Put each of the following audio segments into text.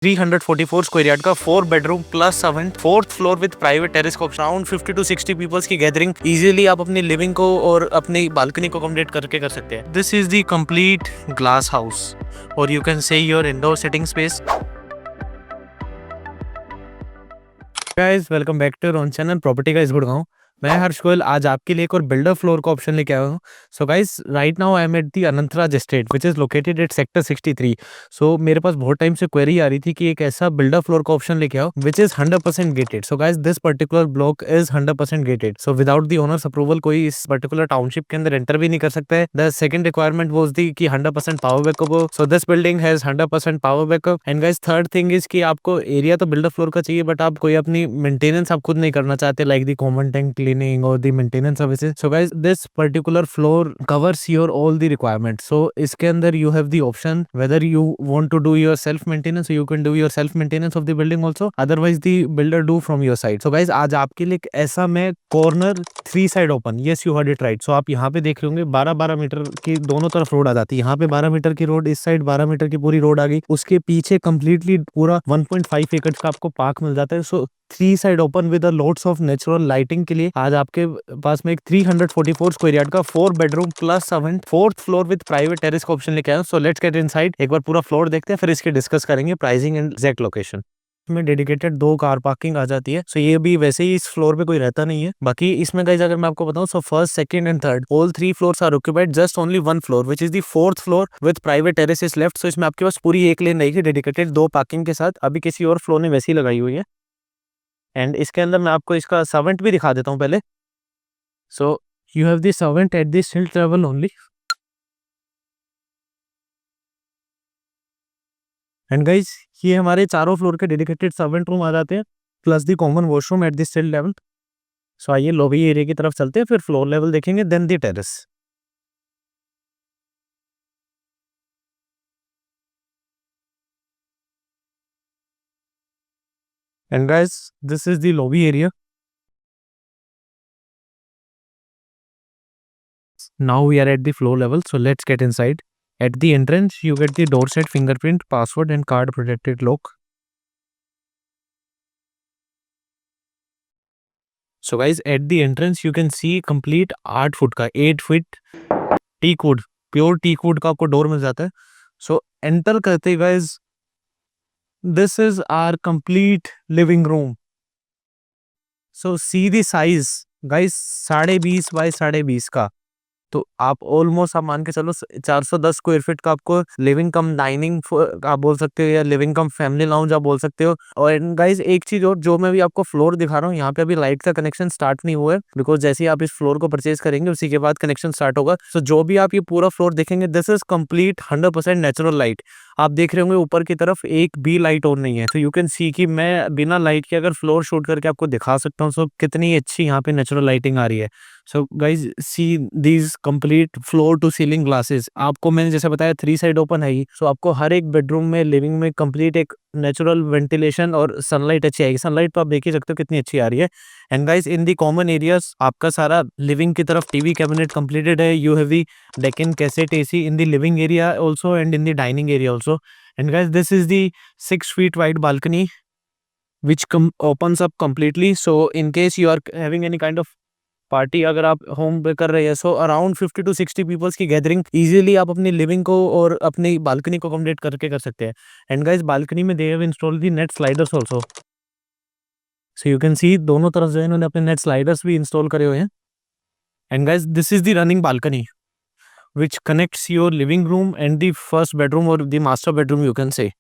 344 square yard का 4 bedroom plus 7 fourth floor with private terrace को around 50 to 60 peoples की gathering easily आप अपनी लिविंग को और अपनी बालकनी को अकोमोडेट करके कर सकते हैं। This is the complete glass house और you can see your indoor sitting space. Guys welcome back to on channel property guys Gurgaon. मैं हर्ष गोयल आज आपके लिए एक और बिल्डर फ्लोर का ऑप्शन लेके आया हूँ। So guys right now I am at the Anantraj estate which is located at sector 63। सो मेरे पास बहुत टाइम से क्वेरी आ रही थी कि एक ऐसा बिल्डर फ्लोर का ऑप्शन लेके आओ which is 100% gated. So guys this particular block is 100% gated. So without the owners approval कोई इस पर्टिकुलर टाउनशिप के अंदर एंटर भी नहीं कर सकता है। The second requirement was the कि 100% पावर बैकअप हो। So this building has 100% power backup. And guys third thing is कि आपको एरिया तो बिल्डर फ्लोर का चाहिए बट आप कोई अपनी मेंटेनेंस आप खुद नहीं करना चाहते like the common tank cleaning और the maintenance services. So guys this particular floor covers your all the requirement. So इसके अंदर you have the option whether you want to do your self maintenance, you can do your self maintenance of the building also, otherwise the builder do from your side. So guys आज आपके लिए एक ऐसा मैं corner 3 side open, yes you heard it right. So आप यहाँ पे देख रहे होंगे 12-12 मीटर की दोनों तरफ रोड आ जाती है। यहाँ पे 12 मीटर की रोड, इस साइड 12 मीटर की पूरी रोड आ गई। उसके पीछे कंप्लीटली पूरा 1.5 एकड़ का आपको पार्क मिल जाता है। सो 3 side open with loads of natural lighting के लिए आज आपके पास में एक 344 स्क्वायर यार्ड का 4 bedroom plus 7 fourth floor with private terrace का ऑप्शन लेके आया हूं। सो लेट्स गेट इनसाइड। एक बार पूरा फ्लोर देखते हैं फिर इसके डिस्कस करेंगे प्राइसिंग एंड एग्जैक्ट लोकेशन। में डेडिकेटेड 2 कार पार्किंग आ जाती है। सो ये भी वैसे ही इस फ्लोर पे कोई रहता नहीं है। बाकी इसमें गाइस अगर मैं आपको बताऊं so first second and third all 3 floors are occupied, just only 1 floor which is the fourth floor with private terrace is left. So इसमें आपके पास पूरी एक लेन रहेगी डेडिकेटेड 2 पार्किंग के साथ। अभी किसी और फ्लोर ने वैसी लगाई हुई है। एंड इसके अंदर मैं आपको इसका सर्वेंट भी दिखा देता हूँ पहले। So you have the servant eight the stilt level only. And guys ये हमारे चारों फ्लोर के डेडिकेटेड सर्वेंट रूम आ जाते हैं plus the common washroom at the stilt level. So आइए लॉबी एरिया की तरफ चलते हैं फिर फ्लोर लेवल देखेंगे then the terrace. And guys this is the lobby area. Now we are at the floor level so let's get inside. At the entrance, you get the door set fingerprint, password, and card protected lock. So guys, at the entrance, you can see complete 8 foot का 8 feet teak wood, pure teak wood का आपको door मिल जाता है। So enter करते guys this is our complete living room. So see the size guys 20.5 by 20.5 का। तो आप ऑलमोस्ट आप मान के चलो 410 स्क्वायर फीट का आपको लिविंग कम डाइनिंग आप बोल सकते हो या लिविंग कम फैमिली लाउंज आप बोल सकते हो। और गाइज एक चीज और जो मैं भी आपको फ्लोर दिखा रहा हूँ यहाँ पे अभी लाइट का कनेक्शन स्टार्ट नहीं हुआ है बिकॉज जैसे ही आप इस फ्लोर को परचेज करेंगे उसी के बाद कनेक्शन स्टार्ट होगा। सो जो भी आप ये पूरा फ्लोर देखेंगे this is complete 100% natural light. आप देख रहे होंगे ऊपर की तरफ एक भी लाइट ऑन नहीं है। तो यू कैन सी कि मैं बिना लाइट के अगर फ्लोर शूट करके आपको दिखा सकता हूँ। सो कितनी अच्छी यहाँ पे नेचुरल लाइटिंग आ रही है। So guys see these complete floor to ceiling glasses. आपको मैंने जैसे बताया 3 साइड ओपन है ही। सो आपको हर एक बेडरूम में लिविंग में कंप्लीट एक नेचुरल वेंटिलेशन और सनलाइट अच्छी आएगी। सनलाइट तो आप देख ही सकते हो कितनी अच्छी आ रही है। And guys in the common areas आपका सारा लिविंग की तरफ टीवी कैबिनेट कंप्लीटेड है। You have the Deccan cassette AC in the living area also and in the dining area also. And guys this is the 6 feet wide balcony which opens up completely. So in case you are having any kind of party अगर आप home पे कर रहे हैं so around 50 to 60 peoples की gathering easily आप अपनी living को और अपनी बालकनी को अकोमोडेट करके कर सकते हैं। एंड गाइस बालकनी में they have installed the net sliders also. So you can सी दोनों तरफ जो है इन्होंने अपने नेट स्लाइडर्स भी इंस्टॉल करे हुए हैं। And guys this is the running balcony which connects your living room and the first bedroom और the master bedroom you can say.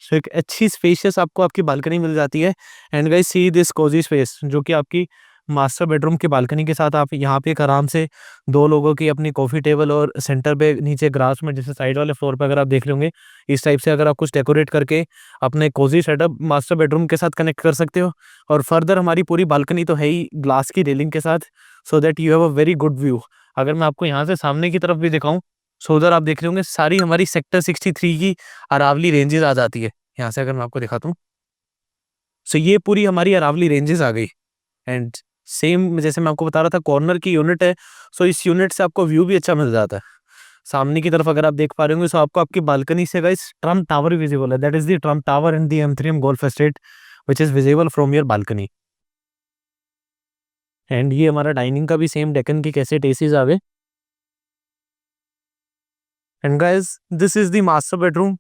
So एक अच्छी स्पेशियस आपको आपकी बालकनी मिल जाती है। And guys see this cozy space जो कि आपकी मास्टर बेडरूम की बालकनी के साथ आप यहाँ पे एक आराम से 2 लोगों की अपनी कॉफी टेबल और सेंटर पे नीचे ग्रास में जैसे साइड वाले फ्लोर पे अगर आप देख रहे होंगे इस टाइप से अगर आप कुछ डेकोरेट करके अपने कोजी सेटअप मास्टर बेडरूम के साथ कनेक्ट कर सकते हो। और फर्दर हमारी पूरी बालकनी तो है ही ग्लास की रेलिंग के साथ so that you have a very good view. अगर मैं आपको यहाँ से सामने की तरफ भी दिखाऊं सो उधर आप देख रहे होंगे सारी हमारी सेक्टर 63 की अरावली रेंजेस आ जाती है। यहाँ से अगर मैं आपको दिखाता हूँ सो ये पूरी हमारी अरावली रेंजेस आ गई। एंड सेम जैसे मैं आपको बता रहा था कॉर्नर की यूनिट है। सो इस यूनिट से आपको व्यू भी अच्छा मिल जाता है। सामने की तरफ अगर आप देख पा रहे होंगे, सो आपको आपकी बालकनी से गाइस ट्रम्प टावर विजिबल है। That is the Trump tower in the M3 golf estate which is visible from your balcony. And ये हमारा डाइनिंग का भी सेम डेकन की कैसेट एसीज आ गए। And guys this is the master bedroom.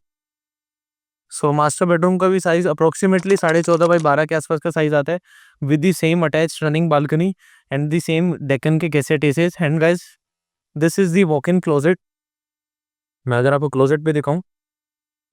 So master bedroom का भी size approximately 14.5 by 12 के आसपास का साइज आता है, with the same attach running balcony and the same Daikin के cassette ACs. And guys this is the walk in closet. मैं अगर आपको क्लोजेट पे दिखाऊं,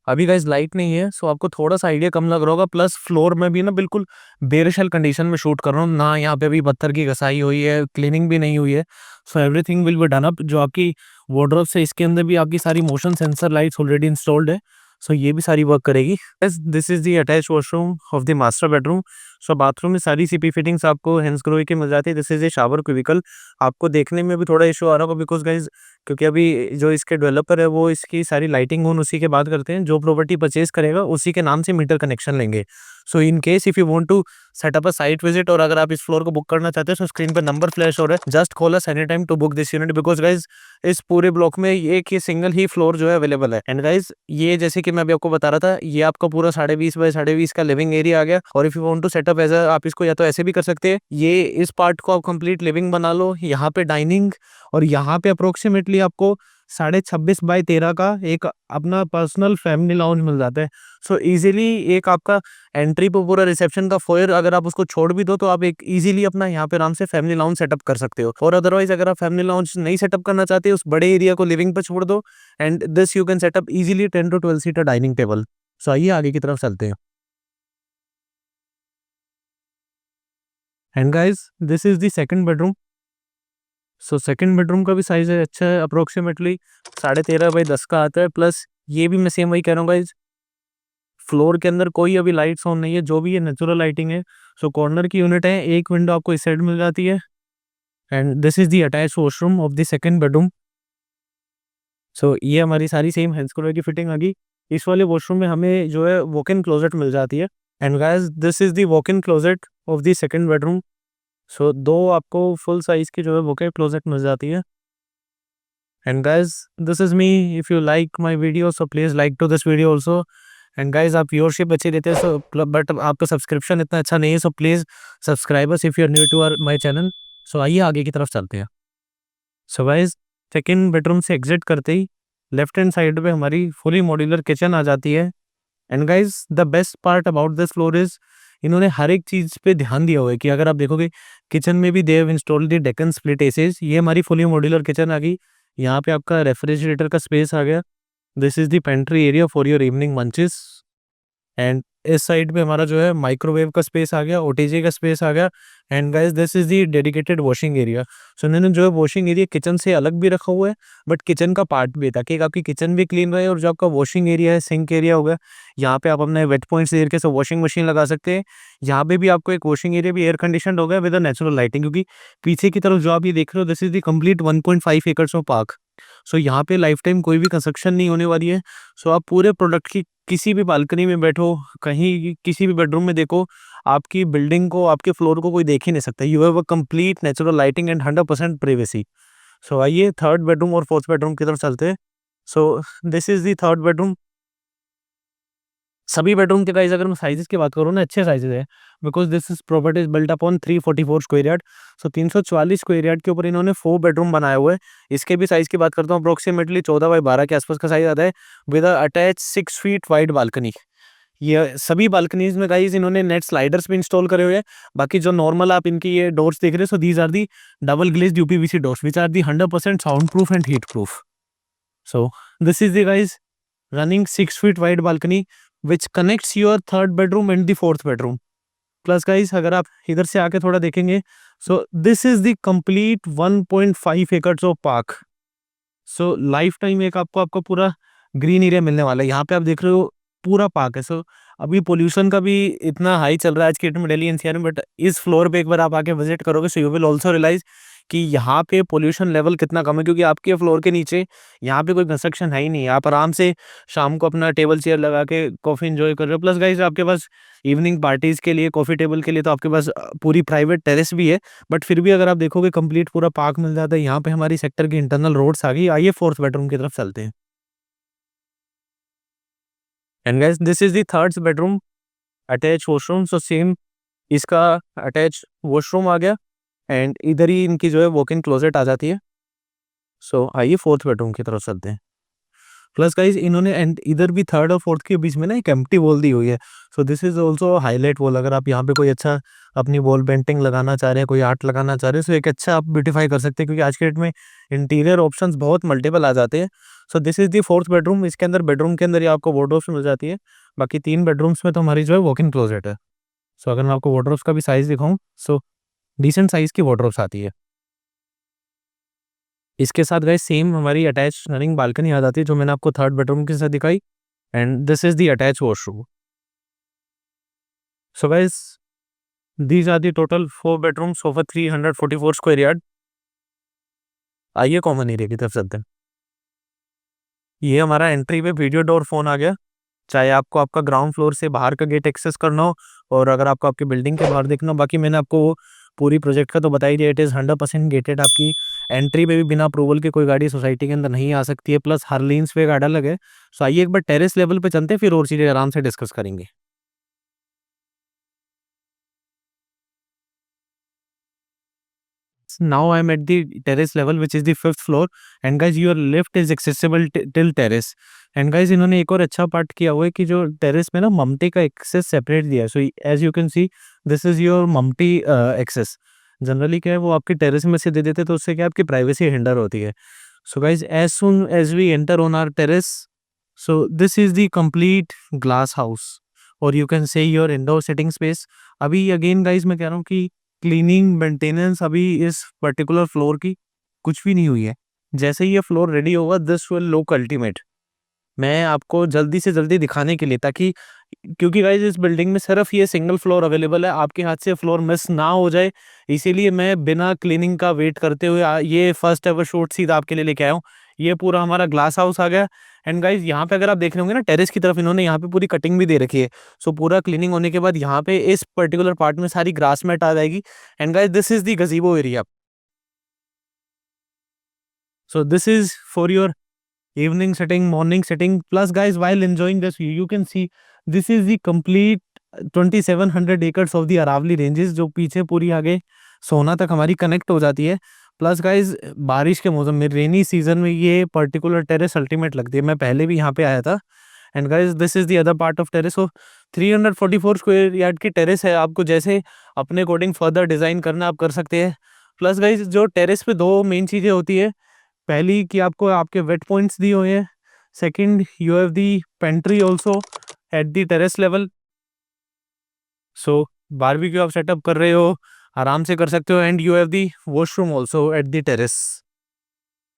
अभी गाइस लाइट नहीं है, सो आपको थोड़ा सा आइडिया कम लग रहा होगा। प्लस फ्लोर में भी ना बिल्कुल बेरशल कंडीशन में शूट कर रहा हूँ ना, यहाँ पे अभी पत्थर की घसाई हुई है, क्लीनिंग भी नहीं हुई है। सो everything will be done up. जो आपकी वार्डरोब से इसके अंदर भी आपकी सारी motion sensor lights already installed है, सो ये भी सारी वर्क करेगी। This is the attach washroom of the master bedroom. So bathroom में सारी सीपी फिटिंग्स आपको हैंसग्रो की मिल जाती है। This is a shower cubicle. आपको देखने में भी थोड़ा इशू आ रहा होगा बिकॉज गाइज, क्योंकि अभी जो इसके डेवलपर है वो इसकी सारी लाइटिंग ऑन उसी के बाद करते हैं। जो प्रॉपर्टी परचेज करेगा उसी के नाम से मीटर कनेक्शन लेंगे। So in case if you want to set up a site visit, और अगर आप इस फ्लोर को बुक करना चाहते हैं, तो स्क्रीन पर नंबर फ्लैश हो रहा है, just call us any time to book this unit. Because guys इस पूरे ब्लॉक में एक ही सिंगल ही फ्लोर जो है अवेलेबल है। एंड गाइज ये जैसे कि मैं अभी आपको बता रहा था, ये आपका पूरा 20.5 बाय 20.5 का लिविंग एरिया आ गया। और if you want to setup as आप इसको या तो ऐसे भी कर सकते हैं, ये इस पार्ट को आप कंप्लीट लिविंग बना लो, यहाँ पे डाइनिंग, और यहाँ पे अप्रोक्सीमेटली आपको 26.5 बाय 13 का एक अपना पर्सनल फैमिली लाउंज मिल जाता है। सो इजीली एक आपका एंट्री पे पूरा रिसेप्शन का फोयर, अगर आप उसको छोड़ भी दो तो आप एक इजीली अपना यहाँ पे आराम से फैमिली लाउंज सेटअप कर सकते हो। और अदरवाइज अगर आप फैमिली लाउंज नहीं सेटअप करना चाहते, उस बड़े एरिया को लिविंग पे छोड़ दो, and this you can set up easily 10 to 12 seater dining table. So आइए आगे की तरफ चलते हैं। And guys this is the second bedroom. So second bedroom का भी साइज है अच्छा है, अप्रोक्सीमेटली 13.5 बाय 10 का आता है। प्लस ये भी मैं सेम वही कह रहा हूँ गाइज, फ्लोर के अंदर कोई अभी लाइट्स ऑन नहीं है, जो भी ये नेचुरल लाइटिंग है। सो कॉर्नर की यूनिट है, एक विंडो आपको इस साइड मिल जाती है। And this is the attach washroom of the second bedroom. So ये हमारी सारी सेम हैंसक्रो की फिटिंग आ गई। इस वाले वॉशरूम में हमें जो है वॉक इन क्लोजेट मिल जाती है। And guys this is the walk in closet of the second bedroom. So दो आपको फुल साइज की जो है वॉक इन क्लोजेट मिल जाती है। And guys this is me. If you like my video so please like to this video also. And guys आप viewership अच्छी देते हैं, सो बट आपका सब्सक्रिप्शन इतना अच्छा नहीं है, so please subscribe us if you are new to my channel. So आइए आगे की तरफ चलते हैं। सो गाइस सेकंड बेडरूम से एग्जिट करते ही लेफ्ट हैंड साइड पे हमारी फुली मॉड्यूलर किचन आ जाती है। And guys the best part about this floor is, इन्होंने हर एक चीज पे ध्यान दिया हुआ है कि अगर आप देखोगे किचन में भी they have installed the Deccan split ACs. ये हमारी फुली मॉड्यूलर किचन आ गई। यहाँ पे आपका रेफ्रिजरेटर का स्पेस आ गया। This is the pantry area for your evening munches. And इस साइड पे हमारा जो है माइक्रोवेव का स्पेस आ गया, ओटीजी का स्पेस आ गया। And guys this is the dedicated washing area. So इन्होंने जो है वॉशिंग एरिया किचन से अलग भी रखा हुआ है, बट किचन का पार्ट भी है, ताकि आपकी किचन भी क्लीन रहे। और जो आपका वॉशिंग एरिया है, सिंक एरिया होगा, यहाँ पे आप अपने वेट पॉइंट्स एरिया से वॉशिंग मशीन लगा सकते हैं। यहाँ पे भी आपको एक वॉशिंग एरिया भी एयर कंडीशन होगा विद नेचुरल लाइटिंग, क्योंकि पीछे की तरफ जो आप ये देख रहे हो, this is the complete 1.5 acres of park. So यहाँ पे लाइफ टाइम कोई भी कंस्ट्रक्शन नहीं होने वाली है। सो आप पूरे प्रोडक्ट की किसी भी बालकनी में बैठो, कहीं किसी भी बेडरूम में देखो, आपकी बिल्डिंग को, आपके फ्लोर को कोई देख ही नहीं सकता। You have a complete natural lighting and 100% privacy. So आइए थर्ड बेडरूम और फोर्थ बेडरूम की तरफ चलते हैं। So this is the third bedroom. सभी बेडरूम के गाइस अगर मैं साइजेस की बात करूँ ना, अच्छे साइजेस है, because this is property is built upon 344 square yard. So 344 square yard के ऊपर इन्होंने 4 बेडरूम बनाए हुए हैं। इसके भी साइज की बात करता हूँ, अप्रोक्सीमेटली 14 बाय 12 के आसपास का साइज आता है, with attach 6 feet wide balcony. ये सभी बालकनीज में गाइस इन्होंने नेट स्लाइडर्स भी इंस्टॉल करे हुए हैं। बाकी जो नॉर्मल आप इनकी ये डोर्स देख रहे हो, so these are the double glazed UPVC doors which are the 100% sound proof and heat proof. So this is the guys running 6 feet wide balcony which connects your third bedroom and the fourth bedroom. Plus guys अगर आप इधर से आके थोड़ा देखेंगे, so this is the complete 1.5 acres of park. So life time एक आपको आपका पूरा ग्रीन एरिया मिलने वाला है। यहाँ पे आप देख रहे हो पूरा पार्क है। सो अभी पोल्यूशन का भी इतना हाई चल रहा है आज के डेट में दिल्ली एनसीआर में, बट इस फ्लोर पे एक बार आप आके विजिट करोगे, so you will also realise कि यहाँ पे पोल्यूशन लेवल कितना कम है, क्योंकि आपके फ्लोर के नीचे यहाँ पे कोई कंस्ट्रक्शन है ही नहीं। आप आराम से शाम को अपना टेबल चेयर लगा के कॉफ़ी एंजॉय कर रहे हो। प्लस गाइस आपके पास इवनिंग पार्टीज़ के लिए, कॉफ़ी टेबल के लिए तो आपके पास पूरी प्राइवेट टेरेस भी है। बट फिर भी अगर आप देखोगे कंप्लीट पूरा पार्क मिल जाता है। यहाँ पे हमारी सेक्टर की इंटरनल रोड्स आ गई। आइए फोर्थ बेडरूम की तरफ चलते हैं। And guys this is the third bedroom, attach washroom. So same इसका अटैच वॉशरूम आ गया एंड इधर ही इनकी जो है वॉक इन क्लोजेट आ जाती है। सो आइए फोर्थ बेडरूम की तरफ चलते हैं। प्लस गाइस इन्होंने एंड इधर भी थर्ड और फोर्थ के बीच में ना एक एम्प्टी वॉल दी हुई है। सो this is also highlight wall. अगर आप यहाँ पे कोई अच्छा अपनी वॉल पेंटिंग लगाना चाह रहे हैं, कोई आर्ट लगाना चाह रहे हैं, सो एक अच्छा आप ब्यूटीफाई कर सकते हैं, क्योंकि आज के डेट में इंटीरियर ऑप्शंस बहुत मल्टीपल आ जाते हैं। So this is the fourth bedroom. इसके अंदर बेडरूम के अंदर ही आपको वार्डरोब्स मिल जाती है। बाकी 3 बेडरूम्स में तो हमारी जो है वॉक इन क्लोजेट है। सो अगर मैं आपको वार्डरोब्स का भी साइज दिखाऊं, सो डिसेंट साइज की वार्डरोब्स आती है। इसके साथ गाइस सेम हमारी अटैच रनिंग बालकनी आ जाती है, जो मैंने आपको थर्ड बेडरूम के साथ दिखाई। And this is the attach washroom. So guys these are the total 4 bedrooms over 344 square yard. आइए कॉमन एरिया की तरफ चलते हैं। ये हमारा एंट्री पे वीडियो डोर फोन आ गया। चाहे आपको आपका ग्राउंड फ्लोर से बाहर का गेट एक्सेस करना हो, और अगर आपको आपकी बिल्डिंग के बाहर देखना हो। बाकी मैंने आपको वो पूरी प्रोजेक्ट का तो बता ही दिया। It is 100% gated. आपकी एंट्री पे भी बिना अप्रूवल के कोई गाड़ी सोसाइटी के अंदर नहीं आ सकती है। प्लस हर लेन्स पे गार्ड अलग है। सो आइए एक बार टेरेस लेवल पे चलते हैं, फिर और चीज़ें आराम से डिस्कस करेंगे। Now I'm at the terrace level, which is the fifth floor. And guys, your lift is accessible till terrace. And guys, इन्होंने एक और अच्छा पार्ट किया हुआ है कि जो टेरेस में ना ममटी का एक्सेस सेपरेट दिया है। So as you can see this is your mumty access. Generally क्या है, वो आपके टेरेस में से दे देते, तो उससे क्या आपकी प्राइवेसी हिंडर होती है। So guys as soon as we enter on our terrace, so this is the complete glass house, और you can see your indoor sitting space. अभी अगेन गाइज मैं कह रहा हूँ कि क्लीनिंग मेंटेनेंस अभी इस पर्टिकुलर फ्लोर की कुछ भी नहीं हुई है। जैसे ही ये फ्लोर रेडी होगा, दिस विल लुक अल्टीमेट। मैं आपको जल्दी से जल्दी दिखाने के लिए, ताकि क्योंकि गाइस इस बिल्डिंग में सिर्फ ये सिंगल फ्लोर अवेलेबल है, आपके हाथ से फ्लोर मिस ना हो जाए, इसीलिए मैं बिना क्लीनिंग का वेट करते हुए ये फर्स्ट एवर शूट सीधा आपके लिए लेके आया हूँ। ये पूरा हमारा ग्लास हाउस आ गया। एंड गाइस यहाँ पे अगर आप देख रहे होंगे ना, टेरेस की तरफ इन्होंने यहाँ पे पूरी कटिंग भी दे रखी है। सो पूरा क्लीनिंग होने के बाद यहाँ पे इस पर्टिकुलर पार्ट में सारी ग्रास मैट आ जाएगी। And guys this is the गजीबो area. So this is for your evening setting, morning setting. Plus guys, while enjoying this view, you can see this is the complete 2700 acres of the Aravali ranges, जो पीछे पूरी आगे सोना तक हमारी connect हो जाती है। प्लस गाइज बारिश के मौसम में, रेनी सीजन में ये पर्टिकुलर टेरेस अल्टीमेट लगती है। मैं पहले भी यहाँ पे आया था। And guys this is the other part of terrace. So 344 square yard की टेरेस है। आपको जैसे अपने अकॉर्डिंग फर्दर डिजाइन करना आप कर सकते हैं। प्लस गाइज जो टेरेस पे दो मेन चीजें होती है, पहली कि आपको आपके वेट पॉइंट्स दिए हुए हैं। Second, you have the pantry also at the terrace level. So barbecue आप सेटअप कर रहे हो, आराम से कर सकते हो। And you have the washroom also at the terrace.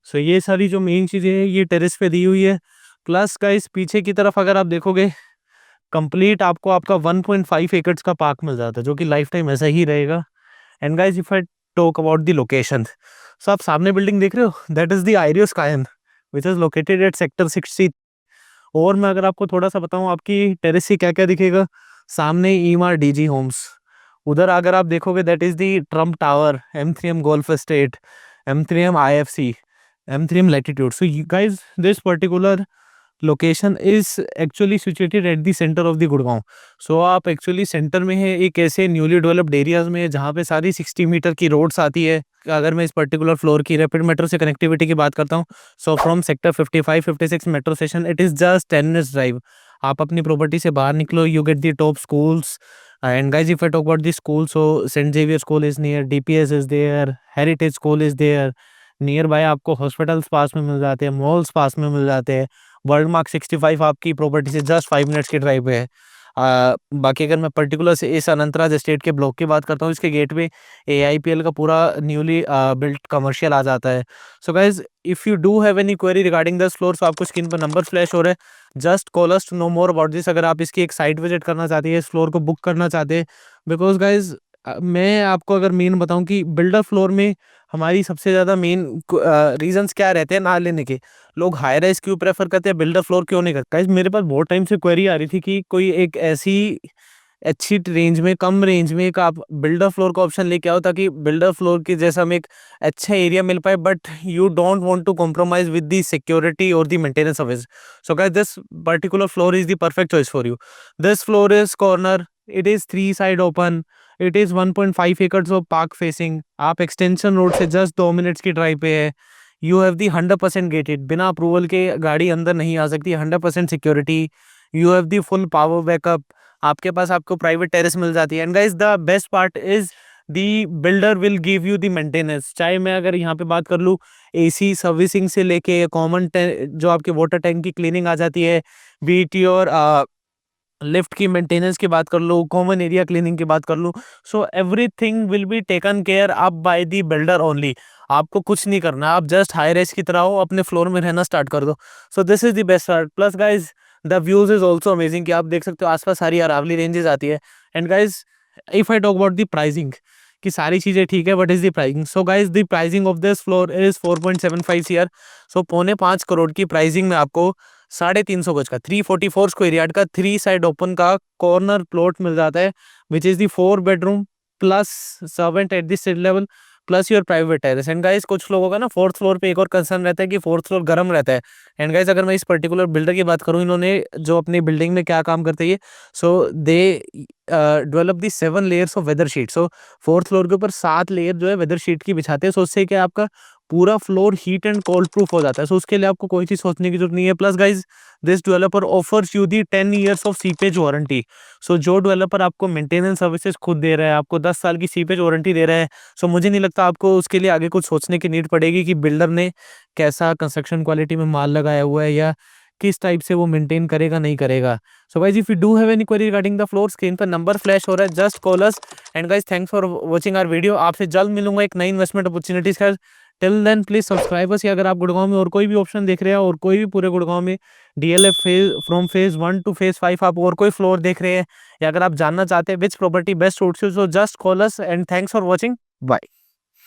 So ये सारी जो मेन चीज़ें हैं ये टेरेस पे दी हुई है। प्लस का इस पीछे की तरफ अगर आप देखोगे, कंप्लीट आपको आपका 1.5 एकड़ का पार्क मिल जाता है, जो कि लाइफ टाइम ऐसा ही रहेगा। And guys if I talk about the location, so आप सामने बिल्डिंग देख रहे हो, that is the Ireo Skyon which is located at sector 60। और मैं अगर आपको थोड़ा सा बताऊं, आपकी टेरेस से क्या क्या दिखेगा, सामने ईमार डीजी होम्स, उधर अगर आप देखोगे that is the Trump tower, M3M golf estate, M3M IFC, M3M latitude. So guys this particular location is actually situated at the centre of the Gurgaon. So आप एक्चुअली सेंटर में है, एक ऐसे न्यूली डेवलप्ड एरियाज में जहाँ पे सारी 60 metre की रोड्स आती है। अगर मैं इस पर्टिकुलर फ्लोर की रैपिड मेट्रो से कनेक्टिविटी की बात करता हूँ, so from sector 55-56 metro station it is just 10 minutes drive. आप अपनी प्रॉपर्टी से बाहर निकलो, you get the top schools. And guys if I talk about the school, so saint Xavier school is near, DPS is there, heritage school is there. Near by आपको hospitals पास में मिल जाते हैं, मॉल्स पास में मिल जाते हैं। वर्ल्ड मार्क 65 आपकी प्रॉपर्टी से जस्ट 5 मिनट्स के ड्राइव पे है। बाकी अगर मैं पर्टिकुलर से इस अनंतराज एस्टेट के ब्लॉक की बात करता हूँ, इसके गेट पे AIPL का पूरा न्यूली बिल्ट कमर्शियल आ जाता है। So guys if you do have any query regarding this floor, so आपको स्क्रीन पर नंबर फ्लैश हो रहा है, just call us to know more about this. अगर आप इसकी एक साइट विजिट करना चाहते हैं, इस फ्लोर को बुक करना चाहते हैं, बिकॉज गाइज मैं आपको अगर मेन बताऊं कि बिल्डर फ्लोर में हमारी सबसे ज़्यादा मेन रीजंस क्या रहते हैं ना लेने के। लोग हाई राइज क्यों प्रेफर करते हैं, बिल्डर फ्लोर क्यों नहीं करते। Guys, मेरे पास बहुत टाइम से क्वेरी आ रही थी कि कोई एक ऐसी अच्छी रेंज में, कम रेंज में एक आप बिल्डर फ्लोर का ऑप्शन लेके आओ, ताकि बिल्डर फ्लोर के जैसा हमें एक अच्छा एरिया मिल पाए, but you don't want to compromise with the security और the maintenance service. So guys, this particular floor is the perfect choice for you. This floor is corner, it is 3 side open, it is 1.5 acres of park facing. आप extension road से just 2 minutes की drive पे है। You have the 100% gated, बिना approval के गाड़ी अंदर नहीं आ सकती, 100% security. You have the full power backup, आपके पास आपको प्राइवेट टेरेस मिल जाती है। And guys, the best part is the builder will give you the maintenance. चाहे मैं अगर यहाँ पे बात कर लूँ, एसी सर्विसिंग से लेके कॉमन जो आपके वाटर टैंक की क्लीनिंग आ जाती है, बीटी और लिफ्ट की मेंटेनेंस की बात कर लो, कॉमन एरिया क्लीनिंग की बात कर लो, so everything will be taken care up by the builder only. आपको कुछ नहीं करना, आप जस्ट हाई रेस की तरह हो, अपने फ्लोर में रहना स्टार्ट कर दो। सो this is the best part. Plus guys, the views is also amazing कि आप देख सकते हो आसपास सारी अरावली रेंजेस आती है। And guys, if I talk about the pricing, कि सारी चीजें ठीक है, but is the pricing. So guys, the pricing of this floor is 4.75 CR। सो 4.25 करोड़ की प्राइसिंग में आपको 350 गज का 344 स्क्वायर यार्ड का 3 साइड ओपन का कॉर्नर प्लॉट मिल जाता है, which is the 4 bedroom plus servant at this level plus your private terrace. And guys, कुछ लोगों का ना फोर्थ फ्लोर पे एक और कंसर्न रहता है कि फोर्थ फ्लोर गर्म रहता है। एंड गाइस, अगर मैं इस पर्टिकुलर बिल्डर की बात करूं, इन्होंने जो अपनी बिल्डिंग में क्या काम करते हैं, so they develop the 7 layers of weather sheet. So fourth floor के ऊपर 7 लेयर जो है वेदर शीट की बिछाते हैं, सो उससे क्या आपका पूरा floor heat and cold proof हो जाता है। सो उसके लिए आपको कोई चीज सोचने की जरूरत नहीं है। Plus guys, this developer offers you the 10 years of seepage warranty. So जो डेवलपर आपको मेंटेनेंस सर्विसेज खुद दे रहा है, आपको 10 साल की सीपेज वारंटी दे रहा है, सो मुझे नहीं लगता आपको उसके लिए आगे कुछ सोचने की नीड पड़ेगी कि बिल्डर ने कैसा कंस्ट्रक्शन क्वालिटी में माल लगाया हुआ है, या किस टाइप से वो मेंटेन करेगा नहीं करेगा। So guys, if you do have any query regarding the floor, screen पर नंबर फ्लैश हो रहा है, just call us. And guys, thanks for watching our video. आपसे जल्द मिलूंगा एक नई इन्वेस्टमेंट अपॉर्चुनिटीज का। Till then please subscribe us. या अगर आप गुड़गांव में और कोई भी ऑप्शन देख रहे हैं, और कोई भी पूरे गुड़गांव में DLF phase from phase 1 to phase 5 आप और कोई फ्लोर देख रहे हैं, या अगर आप जानना चाहते हैं which property best suits you, so just call us. And thanks for watching, bye.